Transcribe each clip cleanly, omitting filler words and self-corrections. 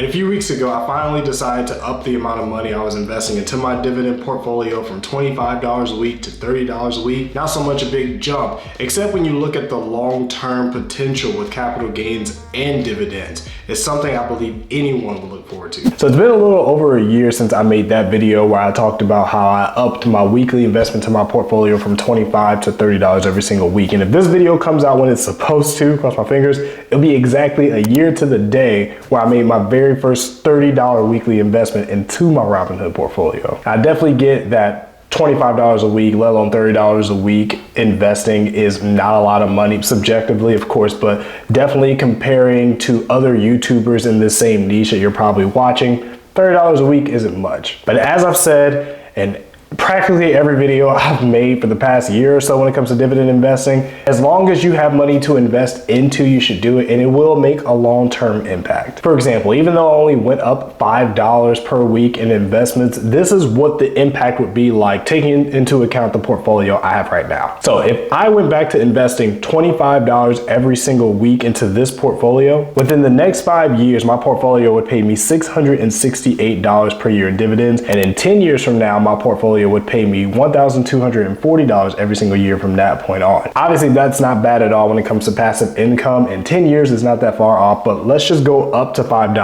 A few weeks ago, I finally decided to up the amount of money I was investing into my dividend portfolio from $25 a week to $30 a week. Not so much a big jump, except when you look at the long-term potential with capital gains and dividends. It's something I believe anyone will look forward to. So it's been a little over a year since I made that video where I talked about how I upped my weekly investment to my portfolio from $25 to $30 every single week. And if this video comes out when it's supposed to, cross my fingers, it'll be exactly a year to the day where I made my very first $30 weekly investment into my Robinhood portfolio. I definitely get that $25 a week, let alone $30 a week investing is not a lot of money, subjectively of course, but definitely comparing to other YouTubers in the same niche that you're probably watching, $30 a week isn't much. But as I've said, and practically every video I've made for the past year or so when it comes to dividend investing, as long as you have money to invest into, you should do it, and it will make a long-term impact. For example, even though I only went up $5 per week in investments, this is what the impact would be like taking into account the portfolio I have right now. So if I went back to investing $25 every single week into this portfolio, within the next 5 years, my portfolio would pay me $668 per year in dividends, and in 10 years from now, my portfolio would pay me $1,240 every single year from that point on. Obviously, that's not bad at all when it comes to passive income, and 10 years is not that far off, but let's just go up to $5,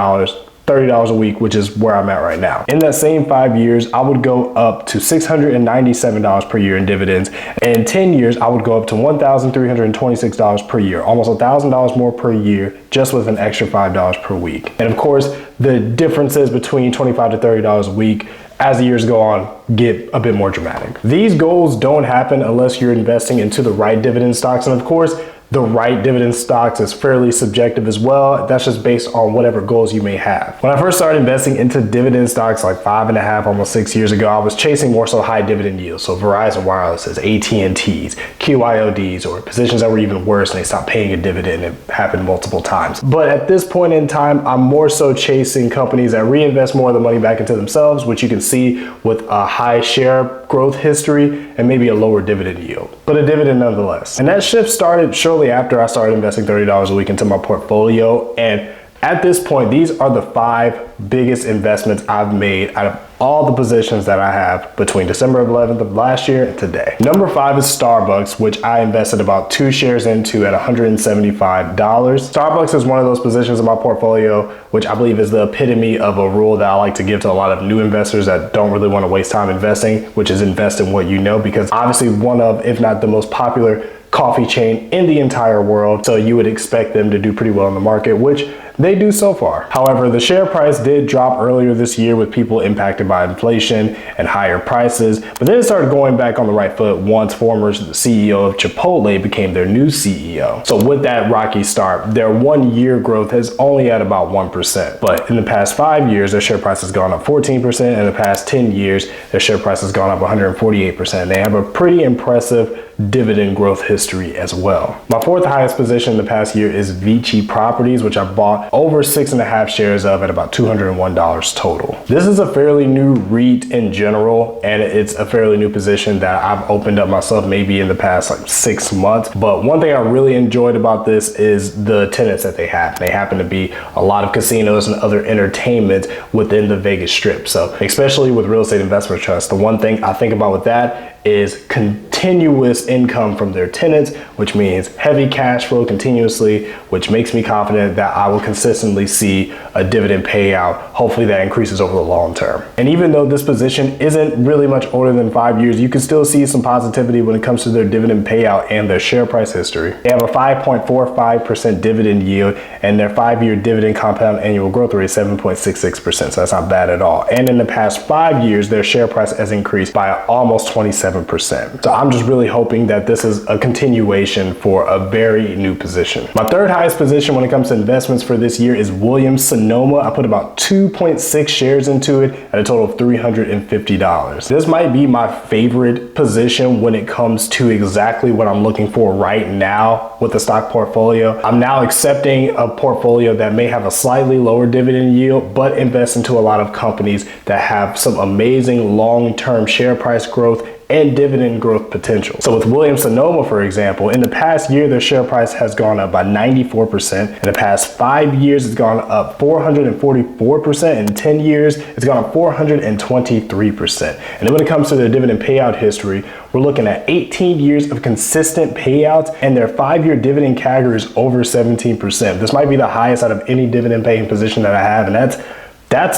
$30 a week, which is where I'm at right now. In that same 5 years, I would go up to $697 per year in dividends. And in 10 years, I would go up to $1,326 per year, almost $1,000 more per year, just with an extra $5 per week. And of course, the differences between $25 to $30 a week as the years go on get a bit more dramatic. These goals don't happen unless you're investing into the right dividend stocks. And of course, the right dividend stocks is fairly subjective as well. That's just based on whatever goals you may have. When I first started investing into dividend stocks like 5.5, almost 6 years ago, I was chasing more so high dividend yields. So Verizon Wireless's, AT&T's, QIOD's, or positions that were even worse and they stopped paying a dividend. It happened multiple times. But at this point in time, I'm more so chasing companies that reinvest more of the money back into themselves, which you can see with a high share growth history and maybe a lower dividend yield, but a dividend nonetheless. And that shift started shortly after I started investing $30 a week into my portfolio. And at this point, these are the 5 biggest investments I've made out of all the positions that I have between December 11th of last year and today. Number 5 is Starbucks, which I invested about 2 shares into at $175. Starbucks is one of those positions in my portfolio, which I believe is the epitome of a rule that I like to give to a lot of new investors that don't really want to waste time investing, which is invest in what you know, because obviously one of, if not the most popular coffee chain in the entire world. So you would expect them to do pretty well in the market, which they do so far. However, the share price did drop earlier this year with people impacted by inflation and higher prices, but then it started going back on the right foot once former CEO of Chipotle became their new CEO. So with that rocky start, their 1 year growth is only at about 1%. But in the past 5 years, their share price has gone up 14%. In the past 10 years, their share price has gone up 148%. They have a pretty impressive dividend growth history as well. My 4th highest position in the past year is Vici Properties, which I bought over 6.5 shares of at about $201 total. This is a fairly new REIT in general, and it's a fairly new position that I've opened up myself maybe in the past like 6 months. But one thing I really enjoyed about this is the tenants that they have. They happen to be a lot of casinos and other entertainment within the Vegas Strip. So especially with real estate investment trusts, the one thing I think about with that is continuous income from their tenants, which means heavy cash flow continuously, which makes me confident that I will consistently see a dividend payout. Hopefully that increases over the long term. And even though this position isn't really much older than 5 years, you can still see some positivity when it comes to their dividend payout and their share price history. They have a 5.45% dividend yield, and their 5-year dividend compound annual growth rate is 7.66%. So that's not bad at all. And in the past 5 years, their share price has increased by almost 27%. So I'm just really hoping that this is a continuation for a very new position. My 3rd highest position when it comes to investments for this year is Williams-Sonoma. I put about 2.6 shares into it at a total of $350. This might be my favorite position when it comes to exactly what I'm looking for right now with the stock portfolio. I'm now accepting a portfolio that may have a slightly lower dividend yield, but invest into a lot of companies that have some amazing long-term share price growth and dividend growth potential. So with Williams-Sonoma, for example, in the past year, their share price has gone up by 94%. In the past 5 years, it's gone up 444%. In 10 years, it's gone up 423%. And then when it comes to their dividend payout history, we're looking at 18 years of consistent payouts, and their 5-year dividend CAGR is over 17%. This might be the highest out of any dividend paying position that I have, and that's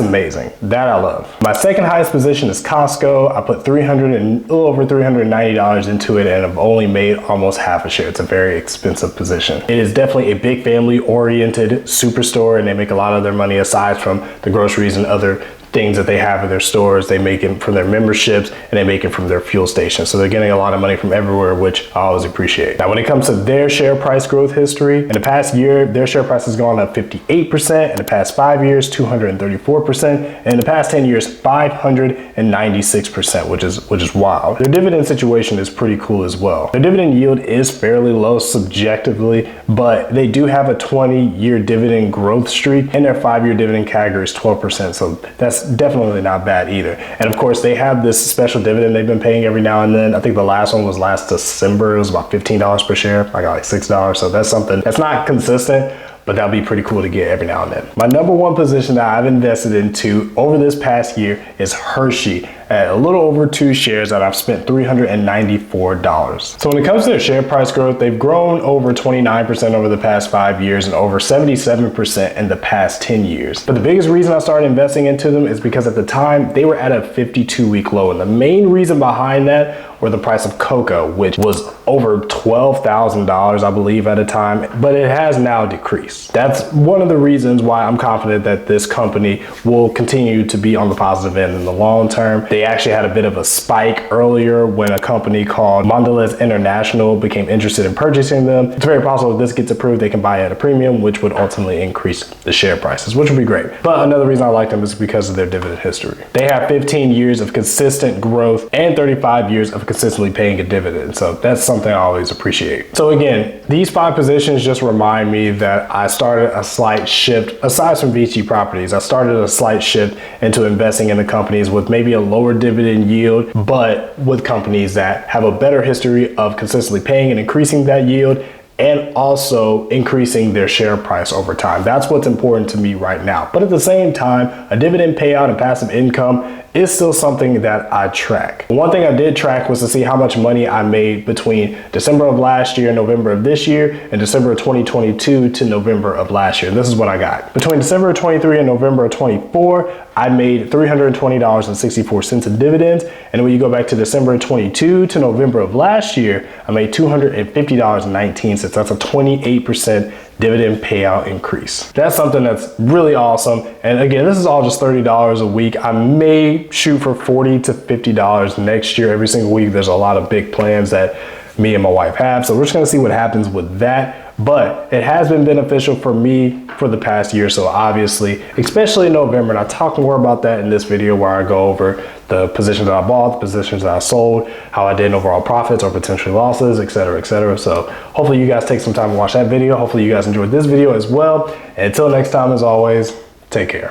amazing. That I love. My second highest position is Costco. I put a little over $390 into it, and I've only made almost half a share. It's a very expensive position. It is definitely a big family oriented superstore, and they make a lot of their money aside from the groceries and other things that they have in their stores. They make it from their memberships, and they make it from their fuel stations. So they're getting a lot of money from everywhere, which I always appreciate. Now, when it comes to their share price growth history, in the past year, their share price has gone up 58%. In the past 5 years, 234%. And in the past 10 years, 596%, which is wild. Their dividend situation is pretty cool as well. Their dividend yield is fairly low subjectively, but they do have a 20-year dividend growth streak, and their 5-year dividend CAGR is 12%. So that's definitely not bad either. And of course, they have this special dividend they've been paying every now and then. I think the last one was last December. It was about $15 per share. I got like $6. So that's something that's not consistent, but that'll be pretty cool to get every now and then. My number one position that I've invested into over this past year is Hershey, at a little over 2 shares that I've spent $394. So when it comes to their share price growth, they've grown over 29% over the past 5 years and over 77% in the past 10 years. But the biggest reason I started investing into them is because at the time they were at a 52-week low. And the main reason behind that were the price of cocoa, which was over $12,000, I believe, at a time, but it has now decreased. That's one of the reasons why I'm confident that this company will continue to be on the positive end in the long term. They actually had a bit of a spike earlier when a company called Mondelez International became interested in purchasing them. It's very possible if this gets approved, they can buy at a premium, which would ultimately increase the share prices, which would be great. But another reason I like them is because of their dividend history. They have 15 years of consistent growth and 35 years of consistently paying a dividend. So that's something I always appreciate. So again, these 5 positions just remind me that I started a slight shift, aside from Vici Properties, I started a slight shift into investing in the companies with maybe a lower dividend yield, but with companies that have a better history of consistently paying and increasing that yield, and also increasing their share price over time. That's what's important to me right now. But at the same time, a dividend payout and passive income is still something that I track. One thing I did track was to see how much money I made between December of last year and November of this year, and December of 2022 to November of last year. This is what I got. Between December of 23 and November of 24, I made $320.64 in dividends. And when you go back to December of 22 to November of last year, I made $250.19. That's a 28% dividend payout increase. That's something that's really awesome. And again, this is all just $30 a week. I may shoot for $40 to $50 next year every single week. There's a lot of big plans that me and my wife have. So we're just gonna see what happens with that. But it has been beneficial for me for the past year. So obviously, especially in November, and I'll talk more about that in this video where I go over the positions that I bought, the positions that I sold, how I did in overall profits or potential losses, et cetera, et cetera. So hopefully you guys take some time to watch that video. Hopefully you guys enjoyed this video as well. And until next time, as always, take care.